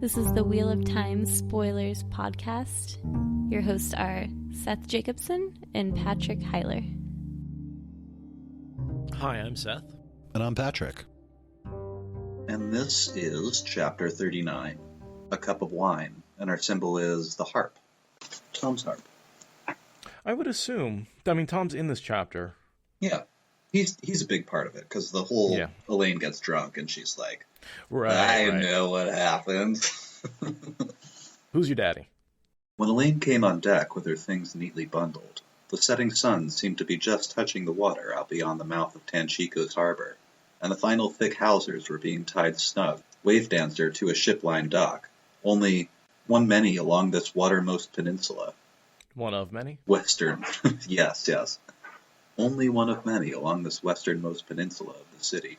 This is the Wheel of Time Spoilers podcast. Your hosts are Seth Jacobson and Patrick Heiler. Hi, I'm Seth. And I'm Patrick. And this is Chapter 39, A Cup of Wine, and our symbol is the harp. Thom's harp. I would assume. I mean, Thom's in this chapter. Yeah, he's a big part of it, because the whole Elayne gets drunk, and she's like, I know what happened. Who's your daddy? When Elayne came on deck with her things neatly bundled, the setting sun seemed to be just touching the water out beyond the mouth of Tanchico's harbor, and the final thick hawsers were being tied snug, wave dancer to a ship-line dock, only one many along this watermost peninsula. One of many? Western, yes. Only one of many along this westernmost peninsula of the city.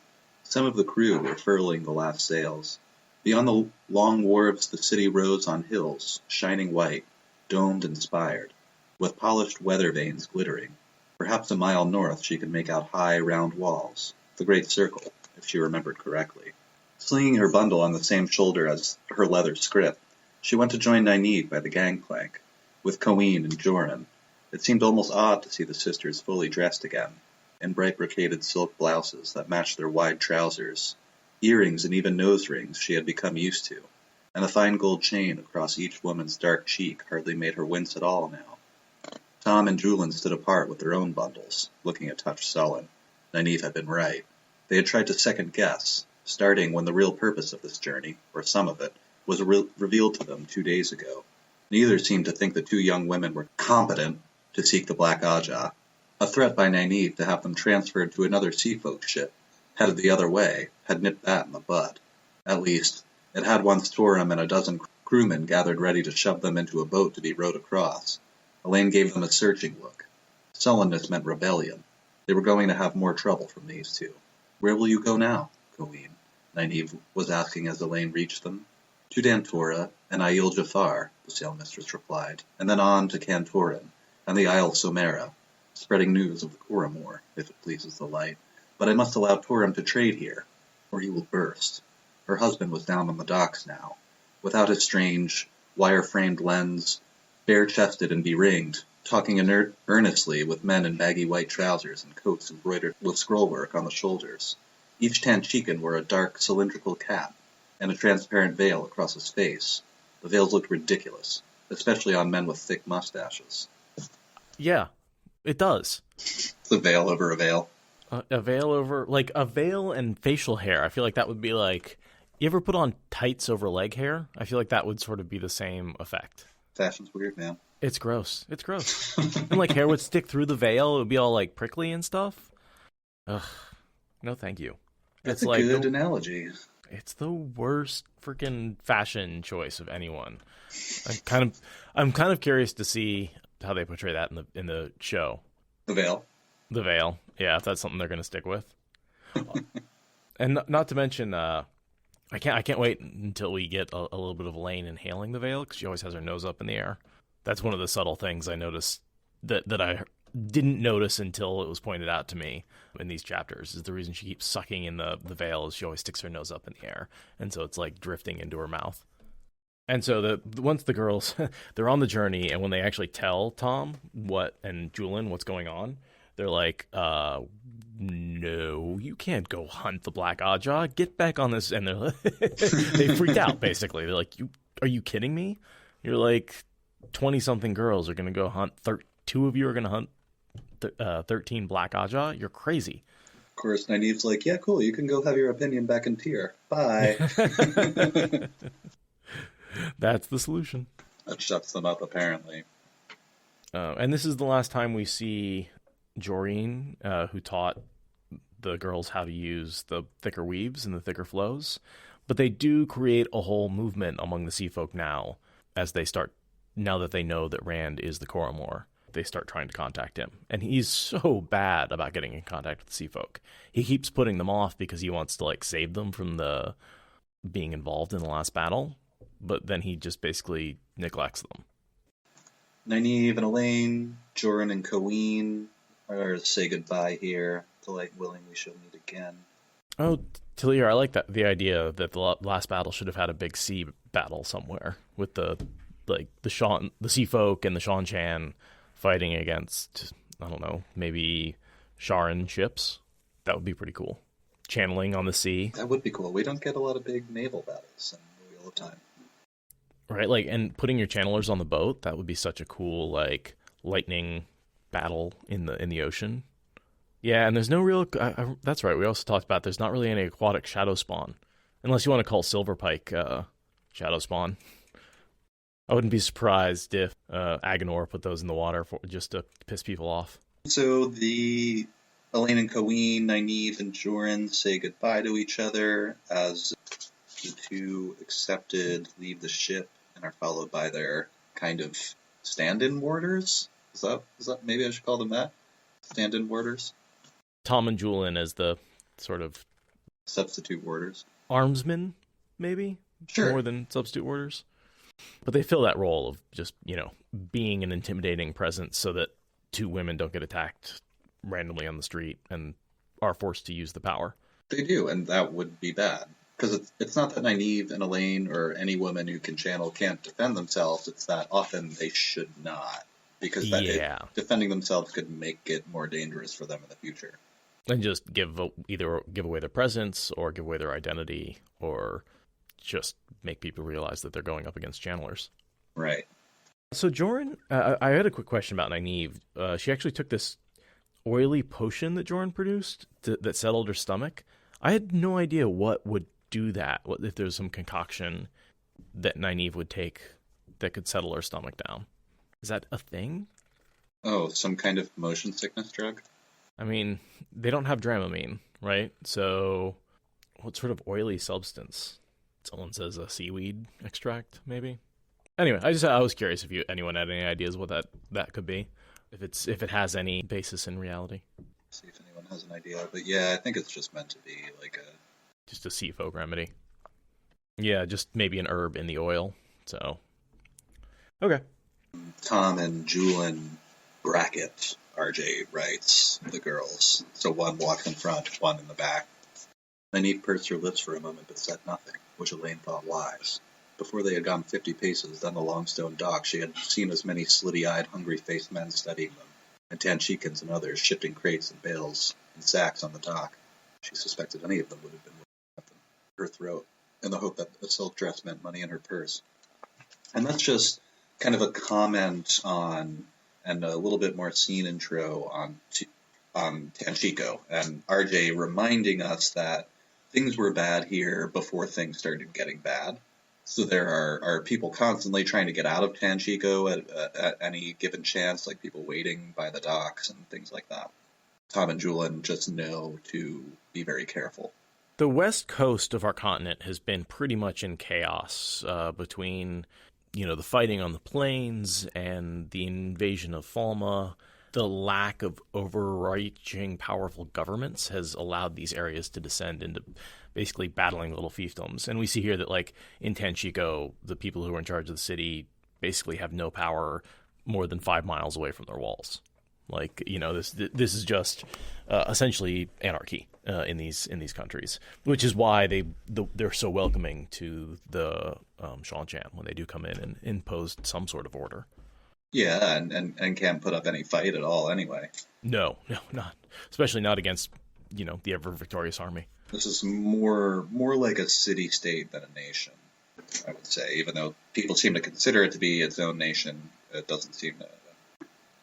Some of the crew were furling the last sails. Beyond the long wharves the city rose on hills, shining white, domed and spired, with polished weather vanes glittering. Perhaps a mile north she could make out high, round walls, the Great Circle, if she remembered correctly. Slinging her bundle on the same shoulder as her leather scrip, she went to join Nynaeve by the gangplank, with Coeen and Joran. It seemed almost odd to see the sisters fully dressed again, in bright brocaded silk blouses that matched their wide trousers, earrings and even nose rings she had become used to, and a fine gold chain across each woman's dark cheek hardly made her wince at all now. Thom and Julian stood apart with their own bundles, looking a touch sullen. Nynaeve had been right. They had tried to second-guess, starting when the real purpose of this journey, or some of it, was revealed to them 2 days ago. Neither seemed to think the two young women were competent to seek the Black Ajah. A threat by Nynaeve to have them transferred to another seafolk ship, headed the other way, had nipped that in the bud. At least, it had once Thom and a dozen crewmen gathered ready to shove them into a boat to be rowed across. Elayne gave them a searching look. Sullenness meant rebellion. They were going to have more trouble from these two. Where will you go now, Coeen? Nynaeve was asking as Elayne reached them. To Dantora and Aiel Jafar, the sailmistress replied, and then on to Cantorin and the Isle Somera, spreading news of the Coramor, if it pleases the light. But I must allow Thom to trade here, or he will burst. Her husband was down on the docks now, without his strange, wire-framed lens, bare-chested and beringed, talking earnestly with men in baggy white trousers and coats embroidered with scrollwork on the shoulders. Each Tanchican wore a dark, cylindrical cap, and a transparent veil across his face. The veils looked ridiculous, especially on men with thick mustaches. Yeah, it does. It's a veil over a veil. A veil over, like, a veil and facial hair. I feel like that would be like, you ever put on tights over leg hair? I feel like that would sort of be the same effect. Fashion's weird, man. It's gross. And, like, hair would stick through the veil. It would be all, like, prickly and stuff. Ugh. No, thank you. That's a good analogy. It's the worst freaking fashion choice of anyone. I'm kind of curious to see how they portray that in the show. The veil. Yeah, if that's something they're going to stick with. And not to mention, I can't wait until we get a little bit of Elayne inhaling the veil, because she always has her nose up in the air. That's one of the subtle things I noticed that I didn't notice until it was pointed out to me in these chapters, is the reason she keeps sucking in the veil is she always sticks her nose up in the air, and so it's like drifting into her mouth. And so once the girls they're on the journey, and when they actually tell Thom and Julian what's going on, they're like, no, you can't go hunt the Black Ajah. Get back on this. And they freaked out, basically. They're like, are you kidding me? You're like 20-something girls are going to go hunt. Two of you are going to hunt 13 Black Ajah? You're crazy. Of course, Nynaeve's like, yeah, cool, you can go have your opinion back in tier. Bye. That's the solution. That shuts them up, apparently. And this is the last time we see Joran, who taught the girls how to use the thicker weaves and the thicker flows. But they do create a whole movement among the sea folk now, now that they know that Rand is the Coramor. They start trying to contact him. And he's so bad about getting in contact with the sea folk. He keeps putting them off because he wants to, like, save them from being involved in the last battle. But then he just basically neglects them. Nynaeve and Elayne, Joran and Coeen are say goodbye here. Delight willing we shall meet again. Oh, Talia, I like the idea that the last battle should have had a big sea battle somewhere with the Sea Folk and the Shan Chan fighting against, I don't know, maybe Sharan ships. That would be pretty cool. Channeling on the sea. That would be cool. We don't get a lot of big naval battles in the Wheel of Time. Right, like, and putting your channelers on the boat, that would be such a cool, like, lightning battle in the ocean. Yeah, and there's no real... that's right, we also talked about there's not really any aquatic shadow spawn. Unless you want to call Silverpike shadow spawn. I wouldn't be surprised if Agenor put those in the water just to piss people off. So the Elayne and Nynaeve and Joran say goodbye to each other as the two accepted leave the ship and are followed by their kind of stand-in warders. Is that maybe I should call them that? Stand-in warders? Thom and Julian as the sort of substitute warders. Armsmen, maybe? Sure. More than substitute warders. But they fill that role of just, being an intimidating presence so that two women don't get attacked randomly on the street and are forced to use the power. They do, and that would be bad. Because it's not that Nynaeve and Elayne or any woman who can channel can't defend themselves, it's that often they should not. Because defending themselves could make it more dangerous for them in the future. And just either give away their presence or give away their identity or just make people realize that they're going up against channelers. Right. So Joran, I had a quick question about Nynaeve. She actually took this oily potion that Joran produced that settled her stomach. I had no idea what would do that, if there's some concoction that Nynaeve would take that could settle her stomach down. Is that a thing? Oh, some kind of motion sickness drug? I mean, they don't have Dramamine, right? So what sort of oily substance? Someone says a seaweed extract, maybe? Anyway, I was curious if anyone had any ideas what that could be, if it has any basis in reality. See if anyone has an idea, but yeah, I think it's just meant to be like just a sea folk remedy. Yeah, just maybe an herb in the oil. So, okay. Thom and Julian bracket, RJ writes, the girls. So one walked in front, one in the back. Nynaeve pursed her lips for a moment but said nothing, which Elayne thought wise. Before they had gone 50 paces down the long stone dock, she had seen as many slitty-eyed, hungry-faced men studying them, and Tanchicans and others shifting crates and bales and sacks on the dock. She suspected any of them would have been looking at them, her throat, in the hope that a silk dress meant money in her purse. And that's just kind of a comment on, and a little bit more scene intro on Tanchico, and RJ reminding us that things were bad here before things started getting bad. So there are people constantly trying to get out of Tanchico at any given chance, like people waiting by the docks and things like that. Thom and Julian just know to be very careful. The west coast of our continent has been pretty much in chaos between, the fighting on the plains and the invasion of Falme. The lack of overreaching powerful governments has allowed these areas to descend into basically battling little fiefdoms. And we see here that, like, in Tanchico, the people who are in charge of the city basically have no power more than 5 miles away from their walls. Like, this is just essentially anarchy in these countries, which is why they're so welcoming to the Shan Chan when they do come in and impose some sort of order. Yeah, and can't put up any fight at all anyway. No, not. Especially not against, the ever-victorious army. This is more like a city-state than a nation, I would say. Even though people seem to consider it to be its own nation, it doesn't seem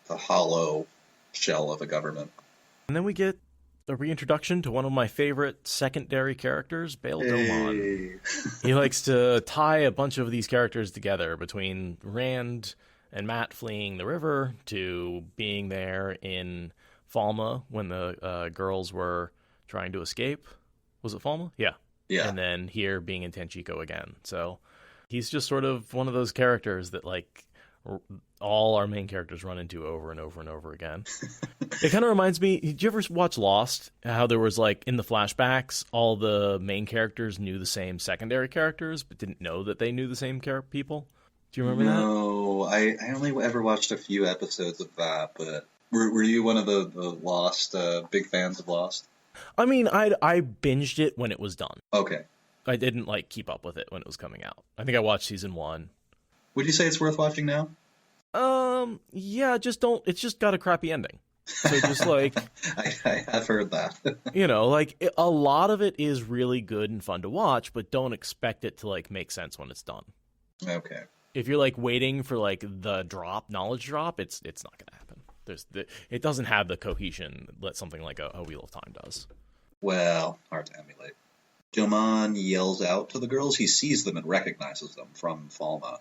a hollow shell of a government. And then we get a reintroduction to one of my favorite secondary characters, Bail Domon. He likes to tie a bunch of these characters together, between Rand and Mat fleeing the river to being there in Falme when the girls were trying to escape. Was it Falme? Yeah. And then here being in Tanchico again. So he's just sort of one of those characters that, like, all our main characters run into over and over and over again. It kind of reminds me, did you ever watch Lost? How there was, like, in the flashbacks, all the main characters knew the same secondary characters, but didn't know that they knew the same people? Do you remember that? No, I only ever watched a few episodes of that, but were you one of the Lost, big fans of Lost? I mean, I binged it when it was done. Okay. I didn't like keep up with it when it was coming out. I think I watched season 1. Would you say it's worth watching now? Yeah, just don't. It's just got a crappy ending. So just like I have heard that. A lot of it is really good and fun to watch, but don't expect it to like make sense when it's done. Okay. If you're like waiting for like the knowledge drop, it's not gonna happen. It doesn't have the cohesion that something like a Wheel of Time does. Well, hard to emulate. Domon yells out to the girls. He sees them and recognizes them from Falme.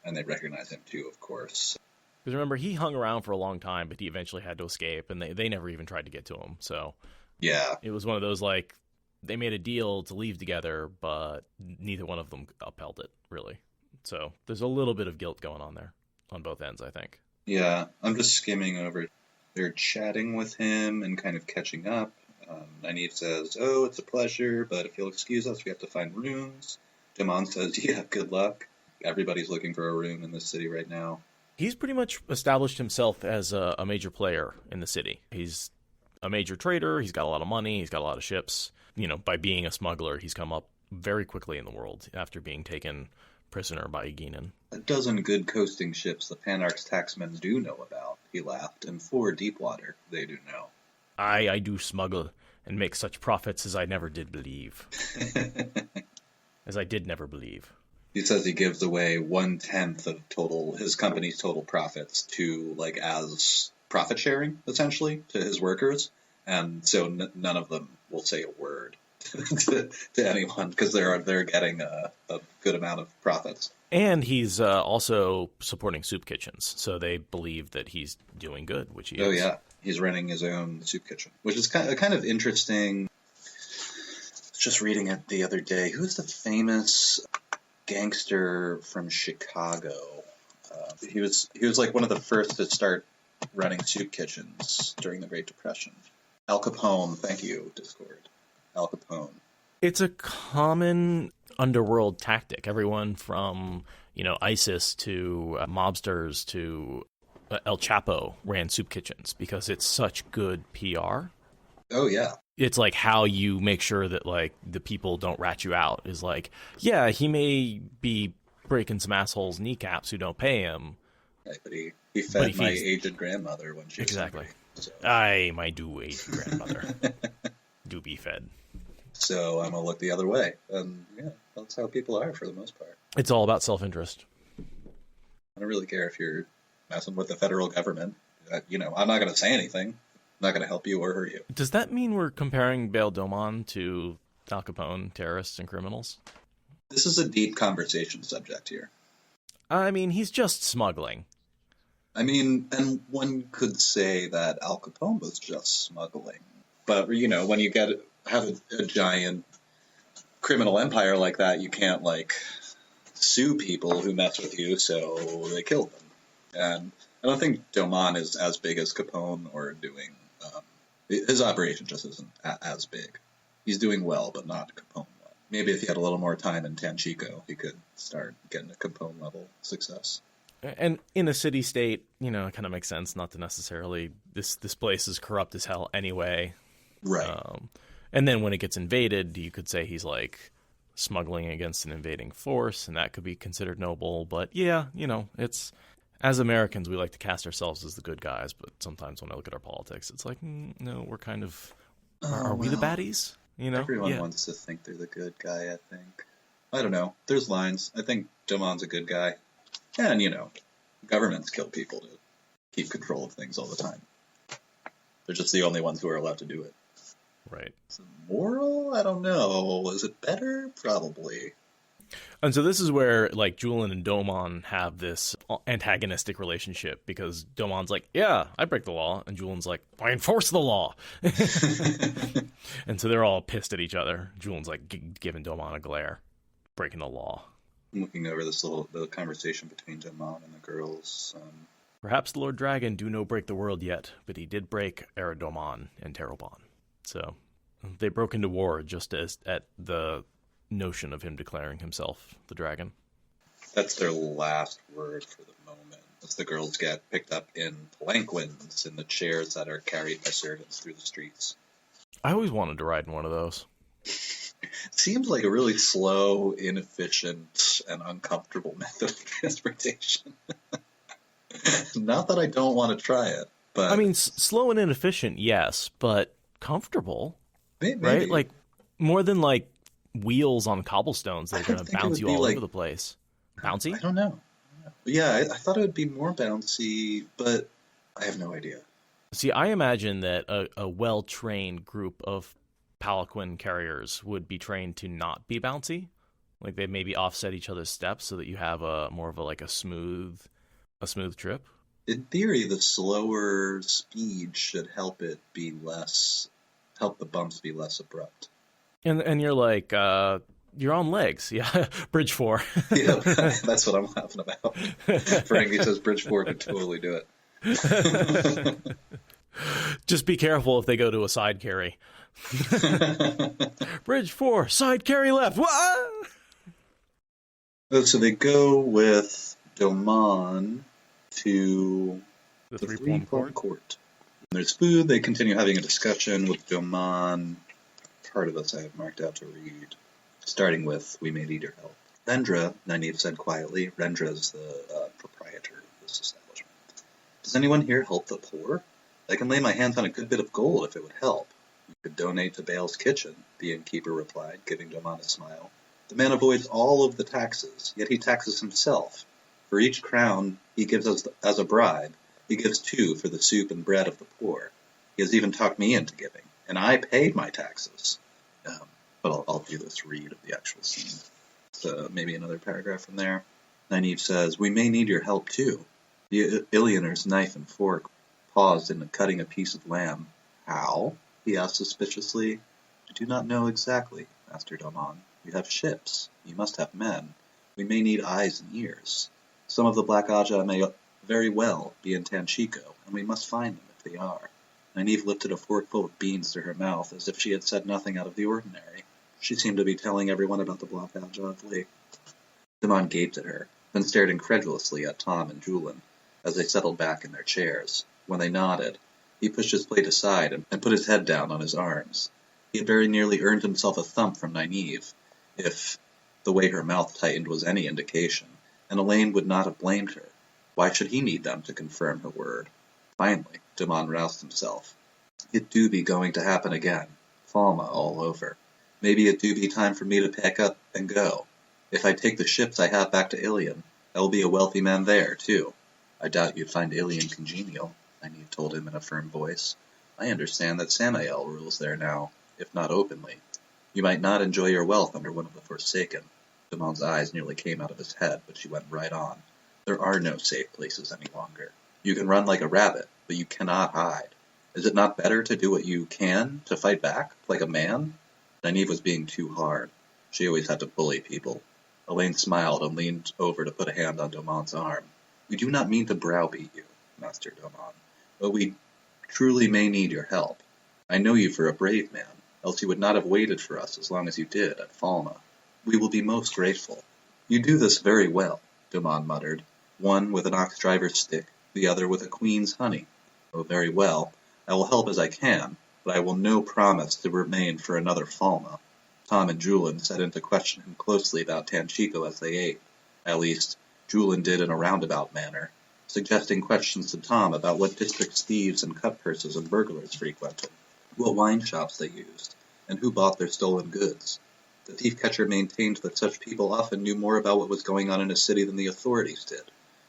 And they recognize him too, of course. Because remember, he hung around for a long time, but he eventually had to escape, and they never even tried to get to him. So yeah, it was one of those, like, they made a deal to leave together, but neither one of them upheld it, really. So there's a little bit of guilt going on there on both ends, I think. Yeah, I'm just skimming over. They're chatting with him and kind of catching up. Nynaeve says, "Oh, it's a pleasure, but if you'll excuse us, we have to find runes." Domon says, "Yeah, good luck. Everybody's looking for a rune in this city right now." He's pretty much established himself as a major player in the city. He's a major trader. He's got a lot of money. He's got a lot of ships. By being a smuggler, he's come up very quickly in the world after being taken prisoner by Elayne. A dozen good coasting ships the Panarch's taxmen do know about, he laughed, and 4 deep water they do know. I do smuggle and make such profits as I never did believe. As I did never believe. He says he gives away 1/10 of his company's total profits to, like, as profit sharing, essentially, to his workers. And so none of them will say a word to anyone because they're getting a good amount of profits. And he's also supporting soup kitchens, so they believe that he's doing good, which he is. Oh, yeah. He's running his own soup kitchen, which is kind of interesting. I was just reading it the other day. Who's the famous gangster from Chicago? He was like one of the first to start running soup kitchens during the Great Depression. Al Capone. Thank you, Discord. Al Capone. It's a common underworld tactic. Everyone from, ISIS to mobsters to El Chapo ran soup kitchens because it's such good PR. Oh, yeah. It's like how you make sure that like the people don't rat you out is like, yeah, he may be breaking some assholes' kneecaps who don't pay him. Right, but he fed my aged grandmother when she was exactly. hungry, so. My aged grandmother do be fed. So I'm going to look the other way. And yeah, that's how people are for the most part. It's all about self-interest. I don't really care if you're messing with the federal government. I'm not going to say anything. I'm not going to help you or hurt you. Does that mean we're comparing Bail Domon to Al Capone, terrorists and criminals? This is a deep conversation subject here. I mean, he's just smuggling. I mean, and one could say that Al Capone was just smuggling. But, when you have a giant criminal empire like that, you can't, sue people who mess with you, so they killed them. And I don't think Domon is as big as Capone or doing... his operation just isn't as big. He's doing well, but not Capone well. Maybe if he had a little more time in Tanchico, he could start getting a Capone-level success. And in a city-state, it kind of makes sense not to necessarily... This place is corrupt as hell anyway. Right. And then when it gets invaded, you could say he's, smuggling against an invading force, and that could be considered noble. But, yeah, it's... As Americans, we like to cast ourselves as the good guys, but sometimes when I look at our politics, it's like, no, we're kind of... Are we the baddies? Everyone wants to think they're the good guy, I think. I don't know. There's lines. I think Domon's a good guy. And, governments kill people to keep control of things all the time. They're just the only ones who are allowed to do it. Right. Is it moral? I don't know. Is it better? Probably. And so this is where, Juilin and Domon have this antagonistic relationship, because Domon's like, yeah, I break the law, and Julian's like, I enforce the law. And so they're all pissed at each other. Julian's giving Domon a glare, breaking the law. I'm looking over the conversation between Domon and the girls. Perhaps the Lord Dragon do no break the world yet, but he did break Domon and Terobon. So they broke into war just as at the notion of him declaring himself the dragon. That's their last word for the moment, as the girls get picked up in palanquins in the chairs that are carried by servants through the streets. I always wanted to ride in one of those. Seems like a really slow, inefficient, and uncomfortable method of transportation. Not that I don't want to try it, but I mean, slow and inefficient, yes, but comfortable, maybe. right? Like, more than, like, wheels on cobblestones that are going to think it bounce would you be all like- over the place. Bouncy? I don't know. Yeah, I thought it would be more bouncy, but I have no idea. See, I imagine that a well-trained group of palanquin carriers would be trained to not be bouncy. Like, they maybe offset each other's steps so that you have more of a smooth trip. In theory, the slower speed should help the bumps be less abrupt. And you're like, you're on legs. Yeah, Bridge 4. Yeah, that's what I'm laughing about. Frankie says Bridge 4 could totally do it. Just be careful if they go to a side carry. Bridge 4, side carry left. What? So they go with Domon to The the three-form three-form court. court. There's food. They continue having a discussion with Domon. Part of this I have marked out to read. Starting with, we may need your help. Rendra, Nynaeve said quietly. Rendra is the proprietor of this establishment. Does anyone here help the poor? I can lay my hands on a good bit of gold if it would help. You could donate to Baal's kitchen, the innkeeper replied, giving Domon a smile. The man avoids all of the taxes, yet he taxes himself. For each crown he gives us as a bribe, he gives 2 for the soup and bread of the poor. He has even talked me into giving, and I paid my taxes. But I'll do this read of the actual scene. So maybe another paragraph from there. Nynaeve says, we may need your help too. The Illianer's knife and fork paused in cutting a piece of lamb. How? He asked suspiciously. I do not know exactly, Master Domon. You have ships. You must have men. We may need eyes and ears. Some of the Black Ajah may very well be in Tanchico, and we must find them if they are. Nynaeve lifted a forkful of beans to her mouth as if she had said nothing out of the ordinary. She seemed to be telling everyone about the Black Ajah of late. Domon gaped at her, then stared incredulously at Thom and Julian as they settled back in their chairs. When they nodded, he pushed his plate aside and put his head down on his arms. He had very nearly earned himself a thump from Nynaeve, if the way her mouth tightened was any indication, and Elayne would not have blamed her. Why should he need them to confirm her word? Finally, Domon roused himself. It do be going to happen again. Falme all over. Maybe it do be time for me to pack up and go. If I take the ships I have back to Ilion, I will be a wealthy man there, too. I doubt you'd find Ilion congenial, Nynaeve told him in a firm voice. I understand that Samael rules there now, if not openly. You might not enjoy your wealth under one of the Forsaken. Domon's eyes nearly came out of his head, but she went right on. There are no safe places any longer. You can run like a rabbit, but you cannot hide. Is it not better to do what you can, to fight back, like a man? Nynaeve was being too hard. She always had to bully people. Elayne smiled and leaned over to put a hand on Domon's arm. We do not mean to browbeat you, Master Domon, but we truly may need your help. I know you for a brave man, else you would not have waited for us as long as you did at Falme. We will be most grateful. You do this very well, Domon muttered, one with an ox-driver's stick, the other with a queen's honey. Oh, very well. I will help as I can, but I will no promise to remain for another Falme. Thom and Julian set in to question him closely about Tanchico as they ate. At least, Julian did in a roundabout manner, suggesting questions to Thom about what districts thieves and cut-purses and burglars frequented, what wine shops they used, and who bought their stolen goods. The thief-catcher maintained that such people often knew more about what was going on in a city than the authorities did.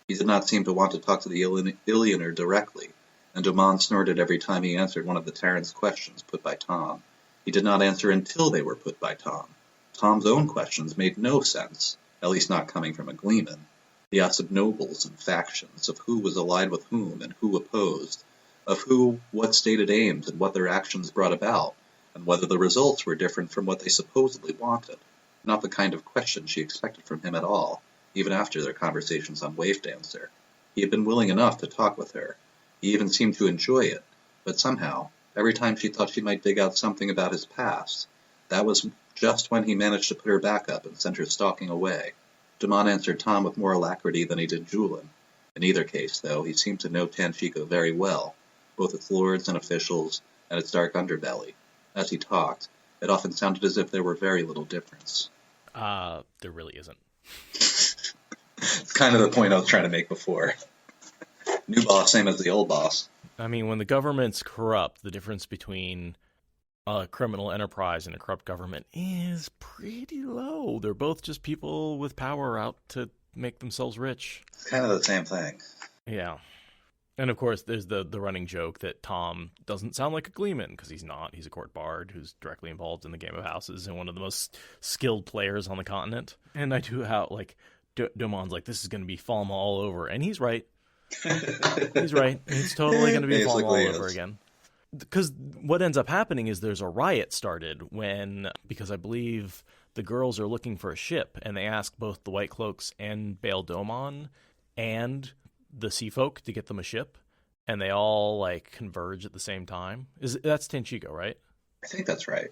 He did not seem to want to talk to the Illioner directly, and Domon snorted every time he answered one of the Terran's questions put by Thom. He did not answer until they were put by Thom. Thom's own questions made no sense, at least not coming from a gleeman. He asked of nobles and factions, of who was allied with whom and who opposed, of who, what stated aims and what their actions brought about, and whether the results were different from what they supposedly wanted. Not the kind of question she expected from him at all, even after their conversations on Wave Dancer. He had been willing enough to talk with her. He even seemed to enjoy it, but somehow, every time she thought she might dig out something about his past, that was just when he managed to put her back up and sent her stalking away. Domon answered Thom with more alacrity than he did Julian. In either case, though, he seemed to know Tanchico very well, both its lords and officials, and its dark underbelly. As he talked, It often sounded as if there were very little difference. There really isn't. It's kind of the point I was trying to make before. New boss, same as the old boss. I mean, when the government's corrupt, the difference between a criminal enterprise and a corrupt government is pretty low. They're both just people with power out to make themselves rich. It's kind of the same thing. Yeah. And of course, there's the running joke that Thom doesn't sound like a Gleeman, because he's not. He's a court bard who's directly involved in the Game of Houses and one of the most skilled players on the continent. And I do how, like, Domon's like, this is going to be Falme all over. And he's right. He's right. It's totally going to be Falme all over again. Because what ends up happening is there's a riot started because I believe the girls are looking for a ship, and they ask both the White Cloaks and Bail Domon and the Sea Folk to get them a ship, and they all like converge at the same time. That's Tanchico, right? I think that's right.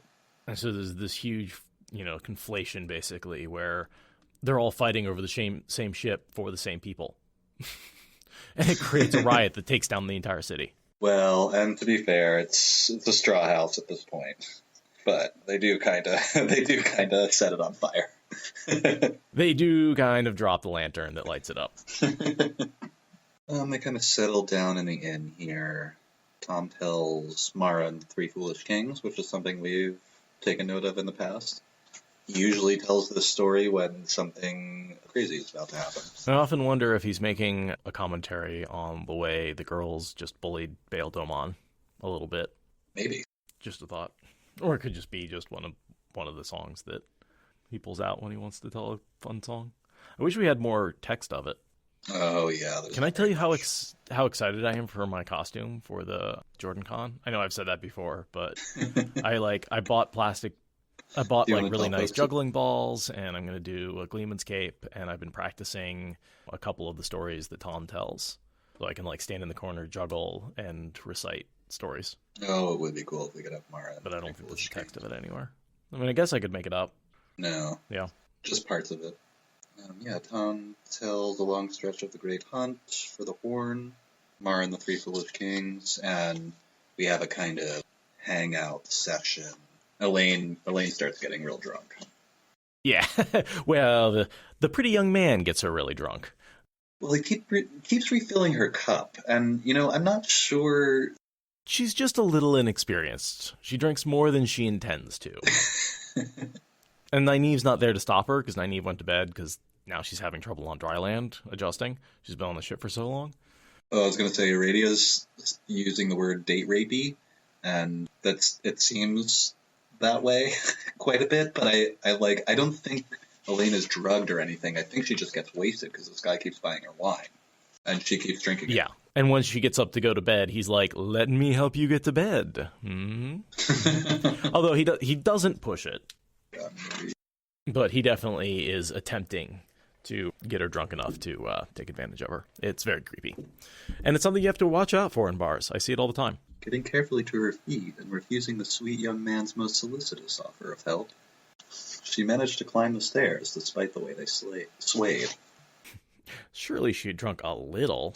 And so there's this huge, conflation basically where they're all fighting over the same ship for the same people, and it creates a riot that takes down the entire city. Well, and to be fair, it's a straw house at this point, but they do kind of set it on fire. They do kind of drop the lantern that lights it up. They kind of settle down in the inn here. Thom tells Mara and the Three Foolish Kings, which is something we've taken note of in the past. He usually tells this story when something crazy is about to happen. I often wonder if he's making a commentary on the way the girls just bullied Bail Domon a little bit. Maybe. Just a thought. Or it could just be just one of the songs that he pulls out when he wants to tell a fun song. I wish we had more text of it. Oh, yeah. Can I tell you how excited I am for my costume for the Jordan Con? I know I've said that before, but I bought like really nice juggling balls, and I'm going to do a Gleeman's cape, and I've been practicing a couple of the stories that Thom tells. So I can like stand in the corner, juggle, and recite stories. Oh, it would be cool if we could have Mara. But I don't think there's a text of it anywhere. I mean, I guess I could make it up. No. Yeah. Just parts of it. Thom tells a long stretch of the Great Hunt for the Horn, Mara and the Three Foolish Kings, and we have a kind of hangout session. Elayne starts getting real drunk. Yeah. Well, the pretty young man gets her really drunk. Well, he keeps refilling her cup, and, I'm not sure... She's just a little inexperienced. She drinks more than she intends to. And Nynaeve's not there to stop her, because Nynaeve went to bed, because now she's having trouble on dry land, adjusting. She's been on the ship for so long. Oh, I was going to say, Iradia's using the word date rapey, and it seems that way quite a bit, but I don't think Elayne is drugged or anything. I think she just gets wasted because this guy keeps buying her wine, and she keeps drinking it. Yeah, and when she gets up to go to bed, he's like, "Let me help you get to bed." Mm-hmm. Although he doesn't push it. But he definitely is attempting to get her drunk enough to take advantage of her. It's very creepy. And it's something you have to watch out for in bars. I see it all the time. Getting carefully to her feet and refusing the sweet young man's most solicitous offer of help. She managed to climb the stairs despite the way they swayed. Surely she had drunk a little.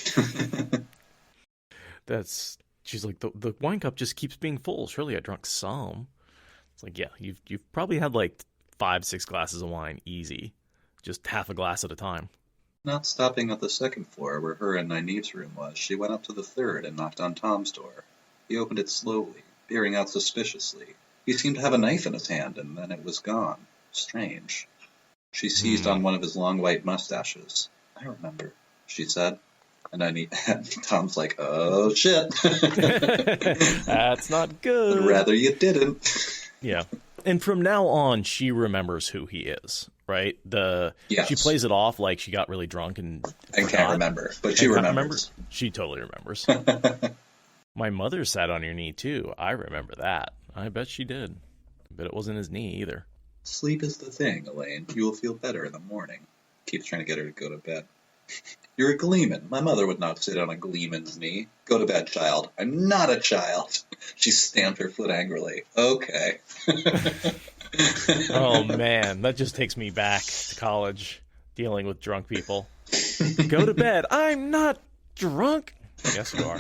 She's like, the wine cup just keeps being full. Surely I drunk some. It's like, yeah, you've probably had like 5-6 glasses of wine, easy. Just half a glass at a time. Not stopping at the second floor where her and Nynaeve's room was, she went up to the third and knocked on Thom's door. He opened it slowly, peering out suspiciously. He seemed to have a knife in his hand, and then it was gone. Strange. She seized on one of his long white mustaches. I remember, she said. And Thom's like, oh, shit. That's not good. I'd rather you didn't. Yeah. And from now on, she remembers who he is, right? Yes. She plays it off like she got really drunk and can't remember, but she remembers. She totally remembers. My mother sat on your knee, too. I remember that. I bet she did. But it wasn't his knee, either. Sleep is the thing, Elayne. You will feel better in the morning. Keeps trying to get her to go to bed. You're a Gleeman. My mother would not sit on a Gleeman's knee. Go to bed, child. I'm not a child. She stamped her foot angrily. Okay. Oh, man. That just takes me back to college, dealing with drunk people. Go to bed. I'm not drunk. Yes, you are.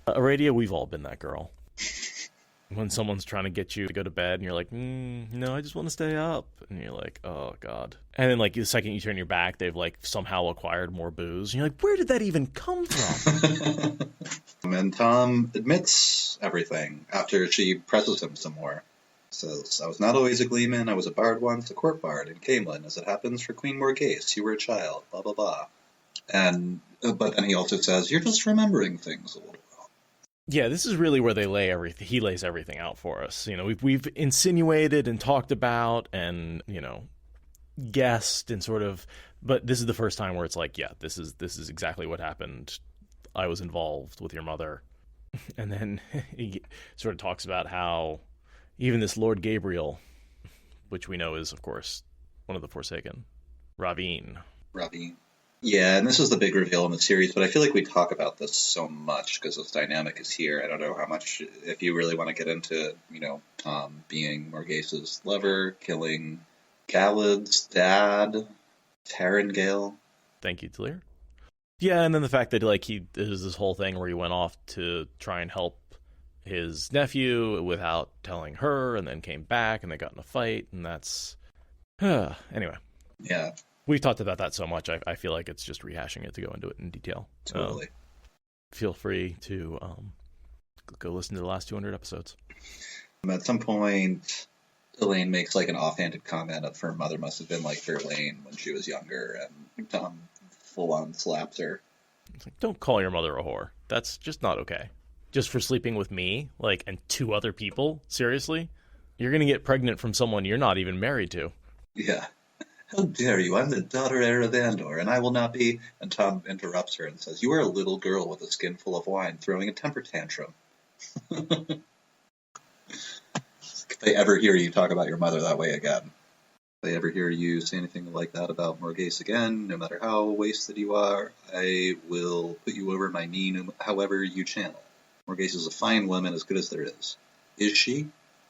Aradia, we've all been that girl. When someone's trying to get you to go to bed and you're like, no, I just want to stay up. And you're like, oh, God. And then, like, the second you turn your back, they've, like, somehow acquired more booze. And you're like, where did that even come from? And Thom admits everything after she presses him some more. Says, I was not always a gleeman. I was a bard once, a court bard in Camelin. As it happens for Queen Morgase, you were a child, blah, blah, blah. But then he also says, you're just remembering things a little. Yeah, this is really where he lays everything out for us. You know, we've insinuated and talked about and, you know, guessed and sort of, but this is the first time where it's like, yeah, this is exactly what happened. I was involved with your mother. And then he sort of talks about how even this Lord Gabriel, which we know is, of course, one of the Forsaken, Ravine. Yeah, and this is the big reveal in the series, but I feel like we talk about this so much because this dynamic is here. I don't know how much, if you really want to get into, you know, Thom being Morgase's lover, killing Khaled's dad, Taran'rhiod. Thank you, Talir. Yeah, and then the fact that, like, there's this whole thing where he went off to try and help his nephew without telling her, and then came back, and they got in a fight, and that's... anyway. Yeah. We've talked about that so much, I feel like it's just rehashing it to go into it in detail. Totally. Feel free to go listen to the last 200 episodes. At some point, Elayne makes like an offhanded comment of her mother must have been like Verlaine when she was younger, and Thom full-on slaps her. It's like, don't call your mother a whore. That's just not okay. Just for sleeping with me, like, and 2 other people? Seriously? You're going to get pregnant from someone you're not even married to. Yeah. How dare you? I'm the daughter heir of Andor, and I will not be... And Thom interrupts her and says, you are a little girl with a skin full of wine throwing a temper tantrum. If they ever hear you talk about your mother that way again, if they ever hear you say anything like that about Morgase again, no matter how wasted you are, I will put you over my knee however you channel. Morgase is a fine woman, as good as there is. Is she?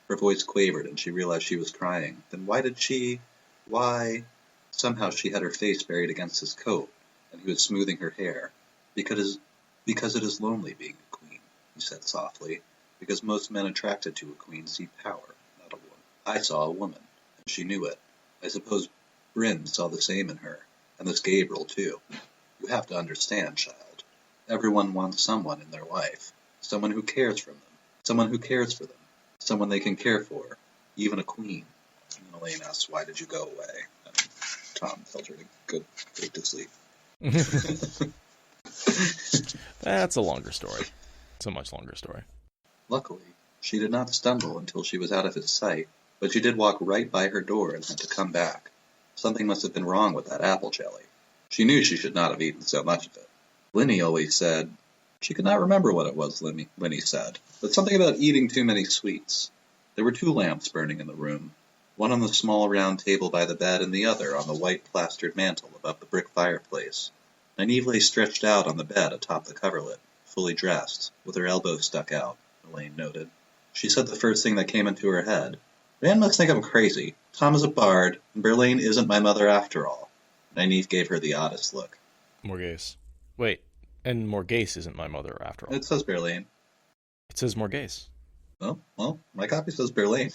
Her voice quavered, and she realized she was crying. Then why? Somehow she had her face buried against his coat, and he was smoothing her hair. Because it is lonely being a queen, he said softly. Because most men attracted to a queen see power, not a woman. I saw a woman, and she knew it. I suppose Bryn saw the same in her, and this Gabriel too. You have to understand, child. Everyone wants someone in their life. Someone who cares for them. Someone who cares for them. Someone they can care for. Even a queen. And Elayne asks, why did you go away? And Thom tells her to go to sleep. That's a longer story. It's a much longer story. Luckily, she did not stumble until she was out of his sight, but she did walk right by her door and had to come back. Something must have been wrong with that apple jelly. She knew she should not have eaten so much of it. Linny always said... She could not remember what it was, Linny said, but something about eating too many sweets. There were 2 lamps burning in the room, one on the small round table by the bed and the other on the white plastered mantel above the brick fireplace. Nynaeve lay stretched out on the bed atop the coverlet, fully dressed, with her elbows stuck out, Elayne noted. She said the first thing that came into her head. Rand must think I'm crazy. Thom is a bard, and Berlaine isn't my mother after all. Nynaeve gave her the oddest look. Morgase. Wait. And Morgase isn't my mother, after all. It says Berlaine. It says Morgase. Oh, well, my copy says Berlaine.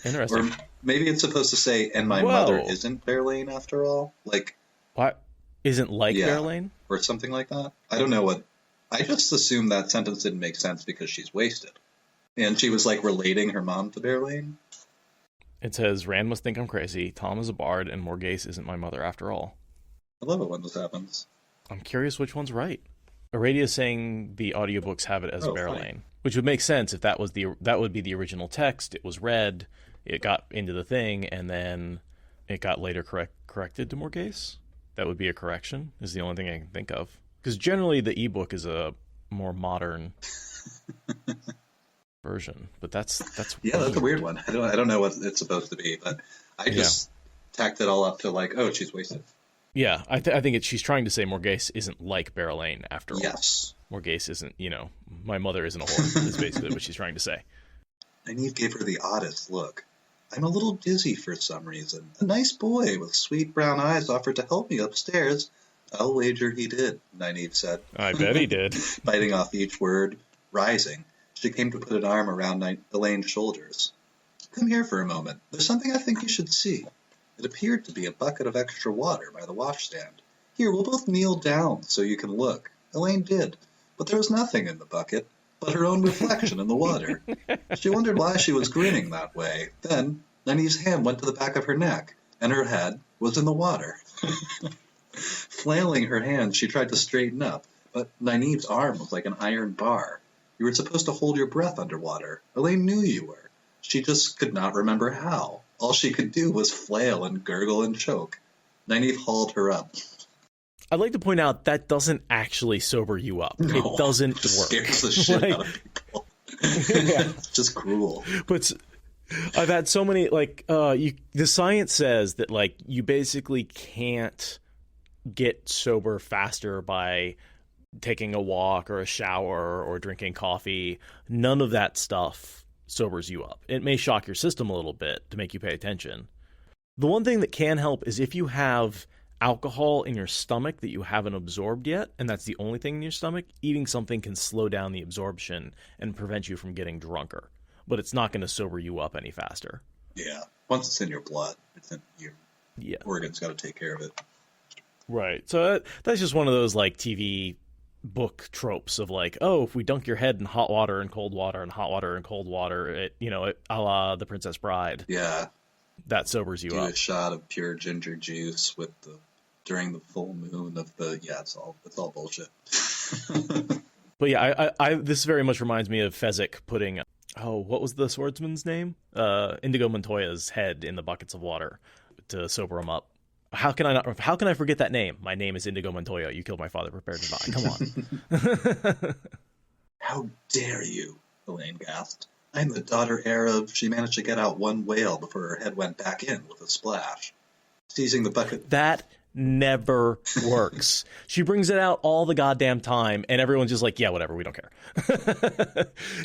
Interesting. Or maybe it's supposed to say, and my mother isn't Berlaine, after all? Like... What? Isn't like Berlaine? Or something like that? I don't know what... I just assumed that sentence didn't make sense because she's wasted. And she was, like, relating her mom to Berlaine? It says, Rand must think I'm crazy, Thom is a bard, and Morgase isn't my mother, after all. I love it when this happens. I'm curious which one's right. Aradia's saying the audiobooks have it as Berlaine, which would make sense if that would be the original text. It was read, it got into the thing, and then it got later corrected to Morgase. That would be a correction, is the only thing I can think of. Because generally the ebook is a more modern version, but that's yeah, that's a weird one. I don't know what it's supposed to be, but I just tacked it all up to like, oh, she's wasted. Yeah, I think she's trying to say Morgase isn't like Berlaine after all. Yes. Morgase isn't, my mother isn't a whore, is basically what she's trying to say. Nynaeve gave her the oddest look. I'm a little dizzy for some reason. A nice boy with sweet brown eyes offered to help me upstairs. I'll wager he did, Nynaeve said. I bet he did. Biting off each word, rising. She came to put an arm around Elayne's shoulders. Come here for a moment. There's something I think you should see. It appeared to be a bucket of extra water by the washstand. Here, we'll both kneel down so you can look. Elayne did, but there was nothing in the bucket but her own reflection in the water. She wondered why she was grinning that way. Then, Nynaeve's hand went to the back of her neck, and her head was in the water. Flailing her hands, she tried to straighten up, but Nynaeve's arm was like an iron bar. You were supposed to hold your breath underwater. Elayne knew you were. She just could not remember how. All she could do was flail and gurgle and choke. Nynaeve hauled her up. I'd like to point out that doesn't actually sober you up. No, it doesn't just work. Scares the shit out of people. It's just cruel. But I've had so many, the science says that, you basically can't get sober faster by taking a walk or a shower or drinking coffee. None of that stuff sobers you up. It may shock your system a little bit to make you pay attention. The one thing that can help is if you have alcohol in your stomach that you haven't absorbed yet, and that's the only thing in your stomach, eating something can slow down the absorption and prevent you from getting drunker. But it's not going to sober you up any faster. Yeah. Once it's in your blood, it's in your organs got to take care of it. Right. So that's just one of those TV book tropes of if we dunk your head in hot water and cold water and hot water and cold water, a la The Princess Bride. Yeah. That sobers you up. Do a shot of pure ginger juice during the full moon of it's all bullshit. But yeah, I this very much reminds me of Fezzik putting what was the swordsman's name? Inigo Montoya's head in the buckets of water to sober him up. How can I forget that name? My name is Inigo Montoya. You killed my father, prepare to die. Come on. How dare you? Elayne gasped. I'm the daughter heir of... She managed to get out one whale before her head went back in with a splash. Seizing the bucket... That never works. She brings it out all the goddamn time, and everyone's just like, yeah, whatever, we don't care.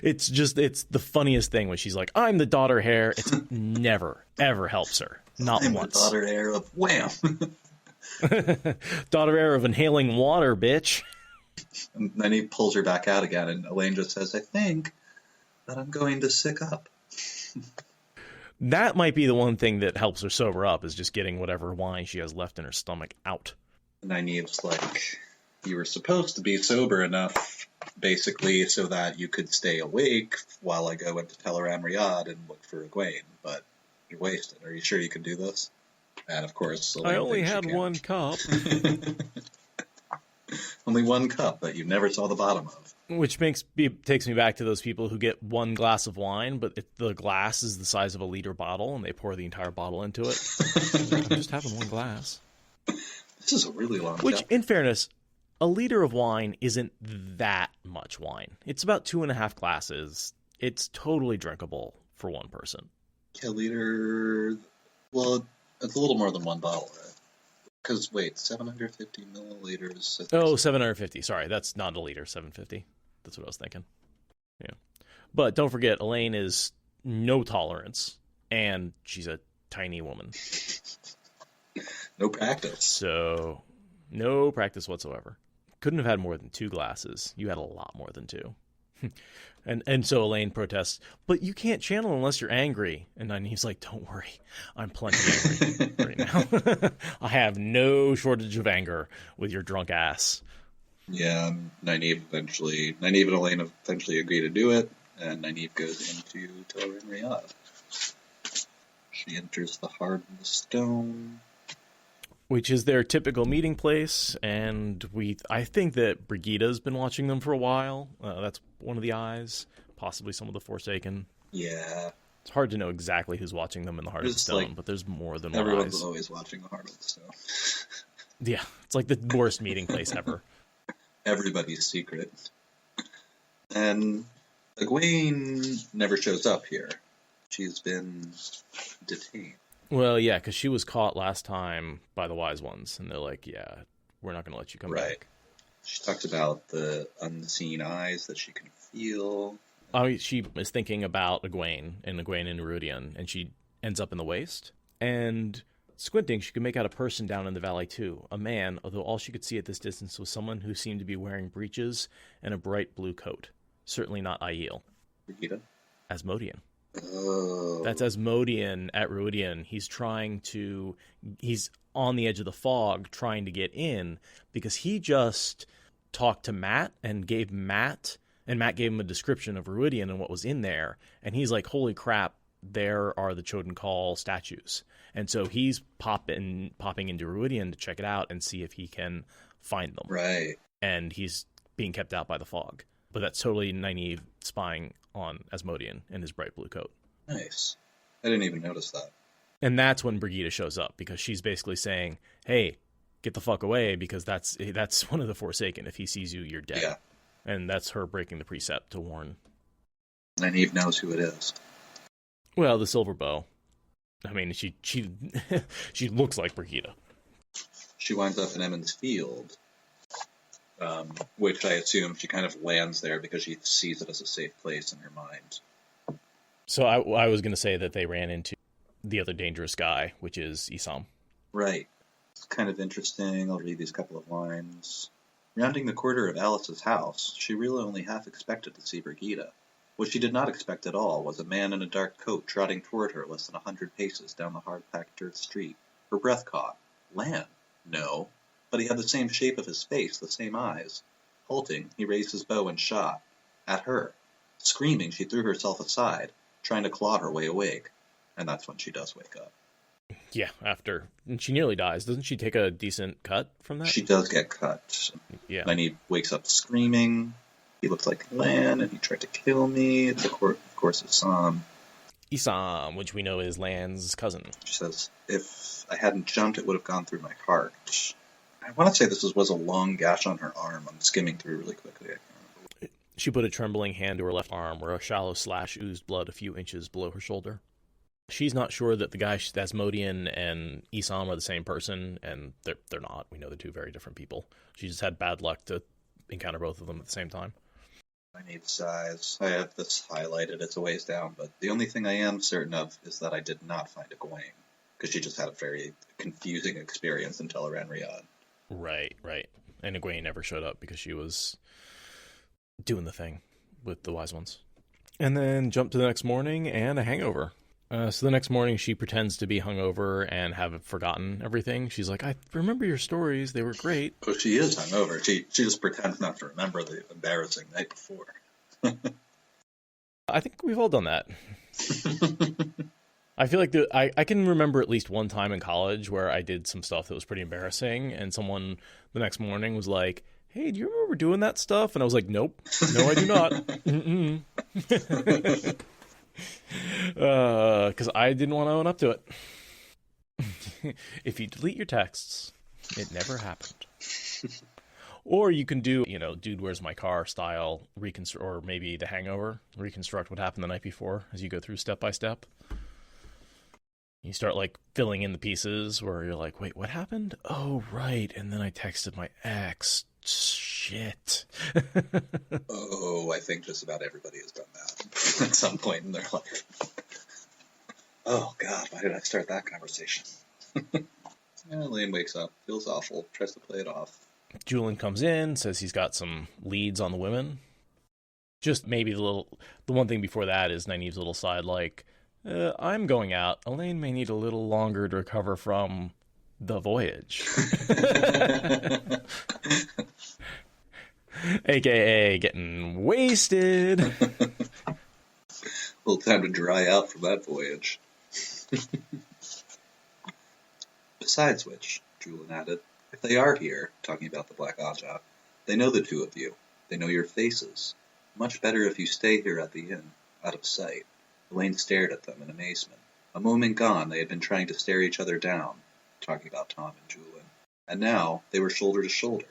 It's the funniest thing when she's like, I'm the daughter heir. It's never, ever helps her. Not I'm once. The daughter heir of wham. Daughter heir of inhaling water, bitch. And then he pulls her back out again, and Elayne just says, I think that I'm going to sick up. That might be the one thing that helps her sober up, is just getting whatever wine she has left in her stomach out. Nynaeve's like, you were supposed to be sober enough, basically, so that you could stay awake while I go into Tel'aran'rhiod and look for Egwene, but you're wasted. Are you sure you can do this? And of course, I only had one cup. Only one cup that you never saw the bottom of. Which takes me back to those people who get one glass of wine, but the glass is the size of a liter bottle, and they pour the entire bottle into it. I'm just having one glass. This is a really long Which, cup. in fairness, a liter of wine isn't that much wine. It's about 2.5 glasses. It's totally drinkable for one person. A liter... Well, it's a little more than one bottle, right? Because, wait, 750 milliliters... Oh, 750. Sorry, that's not a liter, 750. That's what I was thinking. Yeah. But don't forget, Elayne is no tolerance, and she's a tiny woman. No practice. So, no practice whatsoever. Couldn't have had more than 2 glasses. You had a lot more than 2. And so Elayne protests, but you can't channel unless you're angry. And Nynaeve's like, don't worry, I'm plenty angry right now. I have no shortage of anger with your drunk ass. Yeah, Nynaeve and Elayne eventually agree to do it, and Nynaeve goes into Tel'aran'rhiod. She enters the Heart of the Stone, which is their typical meeting place, and I think that Birgitte's been watching them for a while. That's one of the eyes, possibly some of the Forsaken. Yeah. It's hard to know exactly who's watching them in the Heart of the Stone, but there's more than one eyes. Everyone's always watching the Heart of the Stone. Yeah, it's like the worst meeting place ever. Everybody's secret. And Egwene never shows up here. She's been detained. Well, yeah, because she was caught last time by the Wise Ones, and they're like, yeah, we're not going to let you come back. She talks about the unseen eyes that she can feel. She is thinking about Egwene and Erudian, and she ends up in the waste. And squinting, she could make out a person down in the valley, too. A man, although all she could see at this distance was someone who seemed to be wearing breeches and a bright blue coat. Certainly not Aiel. Birgitte? Asmodean. Oh. That's Asmodean at Rhuidean. He's on the edge of the fog trying to get in because he just talked to Matt and Matt gave him a description of Rhuidean and what was in there. And he's like, holy crap, there are the Choden Call statues. And so he's popping into Rhuidean to check it out and see if he can find them. Right. And he's being kept out by the fog. But that's totally Nynaeve spying on Asmodean in his bright blue coat. Nice. I didn't even notice that. And that's when Birgitte shows up, because she's basically saying, hey, get the fuck away, because that's one of the Forsaken. If he sees you, you're dead. Yeah. And that's her breaking the precept to warn. Nynaeve knows who it is. Well, the silver bow. I mean, she she looks like Birgitte. She winds up in Emond's Field, which I assume she kind of lands there because she sees it as a safe place in her mind. So I was going to say that they ran into the other dangerous guy, which is Isam. Right. It's kind of interesting. I'll read these couple of lines. Rounding the corner of Alice's house, she really only half expected to see Birgitte. What she did not expect at all was a man in a dark coat trotting toward her less than 100 paces down the hard-packed dirt street. Her breath caught. Lan? No. But he had the same shape of his face, the same eyes. Halting, he raised his bow and shot. At her. Screaming, she threw herself aside, trying to claw her way awake. And that's when she does wake up. Yeah, after. And she nearly dies. Doesn't she take a decent cut from that? She does get cut. Yeah. Nynaeve wakes up screaming. He looks like Lan, and he tried to kill me. It's, of course, Isam. Isam, which we know is Lan's cousin. She says, if I hadn't jumped, it would have gone through my heart. I want to say this was a long gash on her arm. I'm skimming through really quickly. I can't remember. She put a trembling hand to her left arm, where a shallow slash oozed blood a few inches below her shoulder. She's not sure that the guy, Asmodean and Isam, are the same person, and they're not. We know they're two very different people. She just had bad luck to encounter both of them at the same time. Nynaeve sighs. I have this highlighted. It's a ways down, but the only thing I am certain of is that I did not find Egwene, because she just had a very confusing experience in Tel'aran'rhiod. Right. And Egwene never showed up because she was doing the thing with the Wise Ones. And then jump to the next morning and a hangover. So the next morning she pretends to be hungover and have forgotten everything. She's like, I remember your stories. They were great. Oh, she is hungover. She just pretends not to remember the embarrassing night before. I think we've all done that. I feel like I can remember at least one time in college where I did some stuff that was pretty embarrassing, and someone the next morning was like, hey, do you remember doing that stuff? And I was like, nope. No, I do not. Mm-mm. Because I didn't want to own up to it. If you delete your texts, it never happened. Or you can do, Dude, Where's My Car style reconstruct, or maybe The Hangover, reconstruct what happened the night before as you go through step by step. You start filling in the pieces where you're like, wait, what happened? Oh, right. And then I texted my ex. Shit. Oh, I think just about everybody has done that at some point in their life. Oh, God, why did I start that conversation? Elayne wakes up, feels awful, tries to play it off. Julian comes in, says he's got some leads on the women. Just maybe the one thing before that is Nynaeve's little side, I'm going out. Elayne may need a little longer to recover from the voyage. AKA getting wasted. A little time to dry out from that voyage. Besides which, Julian added, if they are here, talking about the Black Ajah, they know the two of you. They know your faces. Much better if you stay here at the inn, out of sight. Elayne stared at them in amazement. A moment gone, they had been trying to stare each other down, talking about Thom and Julian. And now, they were shoulder to shoulder.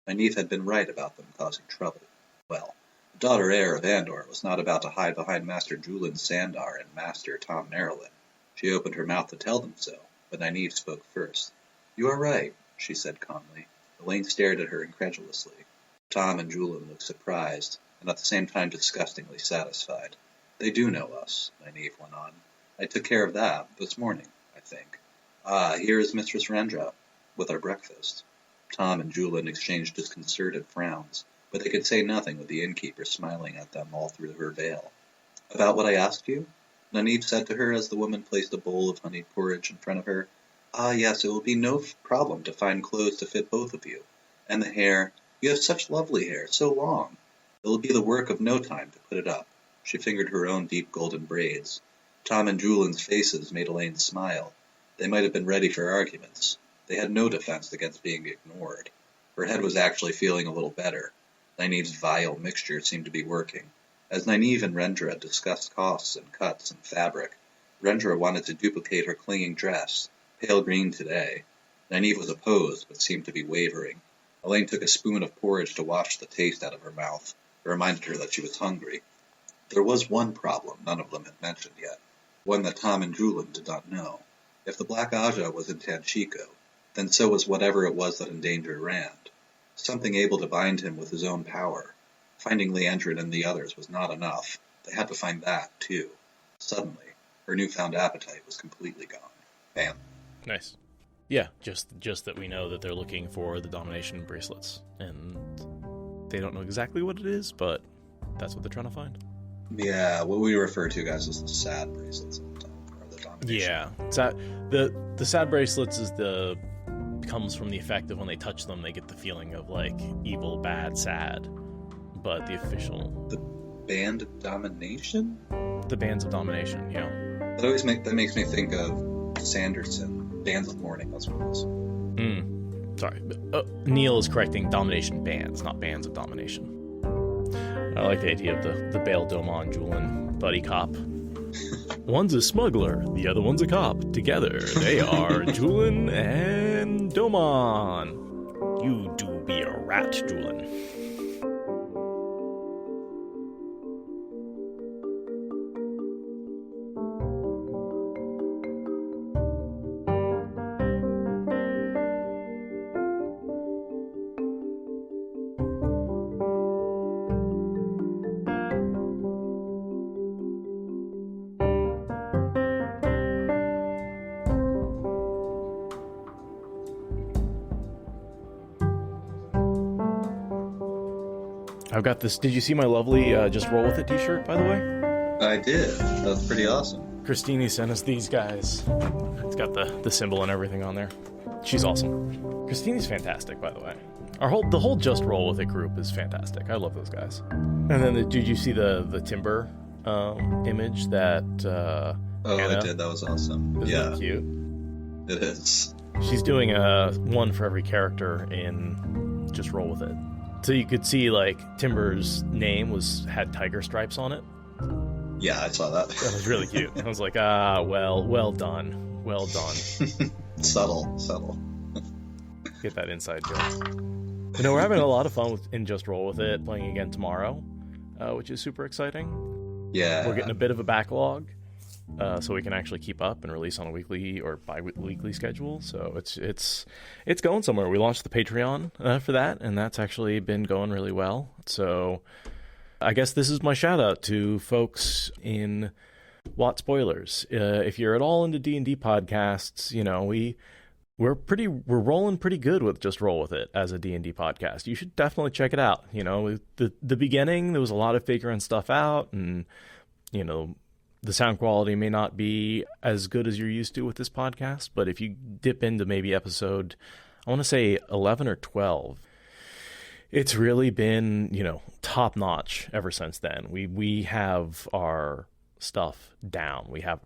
Nynaeve had been right about them causing trouble. Well, the daughter heir of Andor was not about to hide behind Master Julian Sandar and Master Thom Merrilin. She opened her mouth to tell them so, but Nynaeve spoke first. You are right, she said calmly. Elayne stared at her incredulously. Thom and Julian looked surprised, and at the same time disgustingly satisfied. They do know us, Nynaeve went on. I took care of that this morning, I think. Ah, here is Mistress Rendra, with our breakfast. Thom and Julian exchanged disconcerted frowns, but they could say nothing with the innkeeper smiling at them all through her veil. About what I asked you? Nynaeve said to her as the woman placed a bowl of honeyed porridge in front of her. Ah, yes, it will be no problem to find clothes to fit both of you. And the hair. You have such lovely hair, so long. It will be the work of no time to put it up. She fingered her own deep golden braids. Thom and Julian's faces made Elayne smile. They might have been ready for arguments. They had no defense against being ignored. Her head was actually feeling a little better. Nynaeve's vile mixture seemed to be working. As Nynaeve and Rendra discussed costs and cuts and fabric, Rendra wanted to duplicate her clinging dress, pale green today. Nynaeve was opposed, but seemed to be wavering. Elayne took a spoon of porridge to wash the taste out of her mouth. It reminded her that she was hungry. There was one problem none of them had mentioned yet, one that Thom and Julian did not know. If the Black Ajah was in Tanchico, then so was whatever it was that endangered Rand. Something able to bind him with his own power. Finding Liandrin and the others was not enough. They had to find that, too. Suddenly, her newfound appetite was completely gone. Bam. Nice. Yeah, just that we know that they're looking for the domination bracelets, and they don't know exactly what it is, but that's what they're trying to find. Yeah, what we refer to, guys, as the sad bracelets at the time, or the domination. Yeah, the sad bracelets comes from the effect of when they touch them, they get the feeling of like evil, bad, sad. But the official, the Band of Domination, the Bands of Domination, yeah. That makes me think of Sanderson, Bands of Mourning. That's what it was. Sorry, Neil is correcting domination bands, not bands of domination. I like the idea of the Bail Domon Julian buddy cop. One's a smuggler, the other one's a cop. Together, they are Julian and Domon. You do be a rat, Julian. I've got this. Did you see my lovely Just Roll With It t-shirt, by the way? I did. That's pretty awesome. Christine sent us these guys. It's got the symbol and everything on there. She's awesome. Christine's fantastic, by the way. The whole Just Roll With It group is fantastic. I love those guys. And then did you see the Timber image that Anna, I did. That was awesome. Yeah. Really cute. It is. She's doing one for every character in Just Roll With It. So you could see, like, Timber's name had tiger stripes on it. Yeah, I saw that. That was really cute. I was like, well done. Well done. Subtle. Get that inside joke. But no, we're having a lot of fun in Just Roll With It, playing again tomorrow, which is super exciting. Yeah. We're getting a bit of a backlog, so we can actually keep up and release on a weekly or bi-weekly schedule. So it's going somewhere. We launched the Patreon for that, and that's actually been going really well. So I guess this is my shout out to folks in Watt Spoilers. If you're at all into D&D podcasts, you know, we're rolling pretty good with Just Roll With It as a D&D podcast. You should definitely check it out. You know, the beginning, there was a lot of figuring stuff out, and, you know, the sound quality may not be as good as you're used to with this podcast, but if you dip into maybe episode, I want to say 11 or 12, it's really been, you know, top notch ever since then. We have our stuff down. We have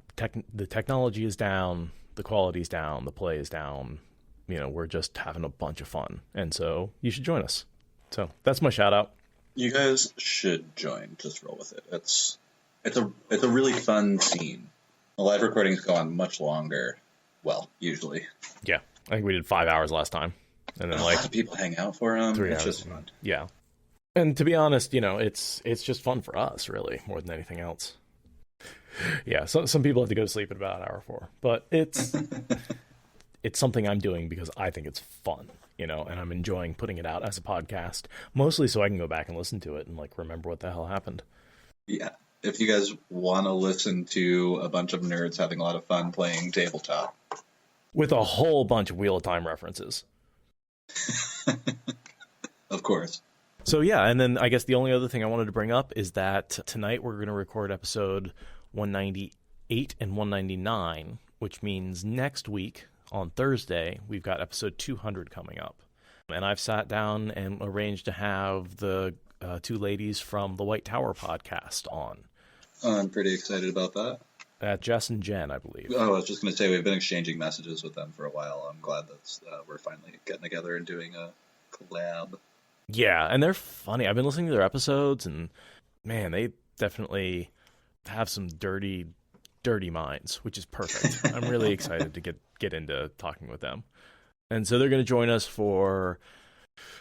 the technology is down, the quality is down, the play is down. You know, we're just having a bunch of fun, and so you should join us. So that's my shout out. You guys should join Just Roll With It. It's a really fun scene. The live recordings go on much longer. Well, usually. Yeah, I think we did 5 hours last time, and then a lot of people hang out for them. 3 it's hours. Just fun. Yeah, and to be honest, you know, it's just fun for us, really, more than anything else. Yeah, some people have to go to sleep at about hour 4, but it's something I'm doing because I think it's fun, you know, and I'm enjoying putting it out as a podcast, mostly so I can go back and listen to it and like remember what the hell happened. Yeah. If you guys want to listen to a bunch of nerds having a lot of fun playing tabletop. With a whole bunch of Wheel of Time references. Of course. So yeah, and then I guess the only other thing I wanted to bring up is that tonight we're going to record episode 198 and 199, which means next week on Thursday we've got episode 200 coming up. And I've sat down and arranged to have the two ladies from the White Tower podcast on. I'm pretty excited about that. Jess and Jen, I believe. Oh, I was just going to say, we've been exchanging messages with them for a while. I'm glad that we're finally getting together and doing a collab. Yeah, and they're funny. I've been listening to their episodes, and man, they definitely have some dirty minds, which is perfect. I'm really excited to get into talking with them. And so they're going to join us for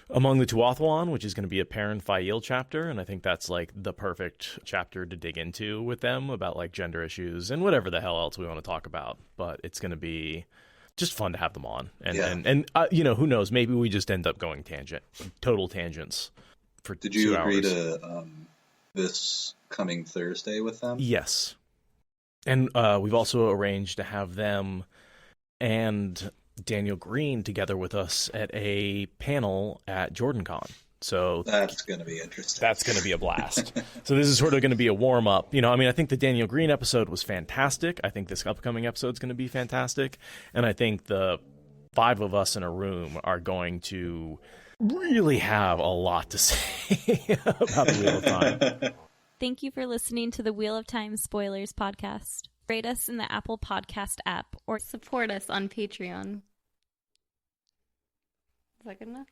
Among the Tuatha'an, which is going to be a Perrin Fail chapter, and I think that's like the perfect chapter to dig into with them about like gender issues and whatever the hell else we want to talk about. But it's going to be just fun to have them on, and you know, who knows? Maybe we just end up going total tangents for 2 hours. Did you agree to this coming Thursday with them? Yes, and we've also arranged to have them and Daniel Green together with us at a panel at JordanCon. So that's going to be interesting. That's going to be a blast. So this is sort of going to be a warm-up. You know, I mean, I think the Daniel Green episode was fantastic. I think this upcoming episode is going to be fantastic. And I think the 5 of us in a room are going to really have a lot to say about the Wheel of Time. Thank you for listening to the Wheel of Time Spoilers podcast. Rate us in the Apple Podcast app or support us on Patreon. Is that good enough?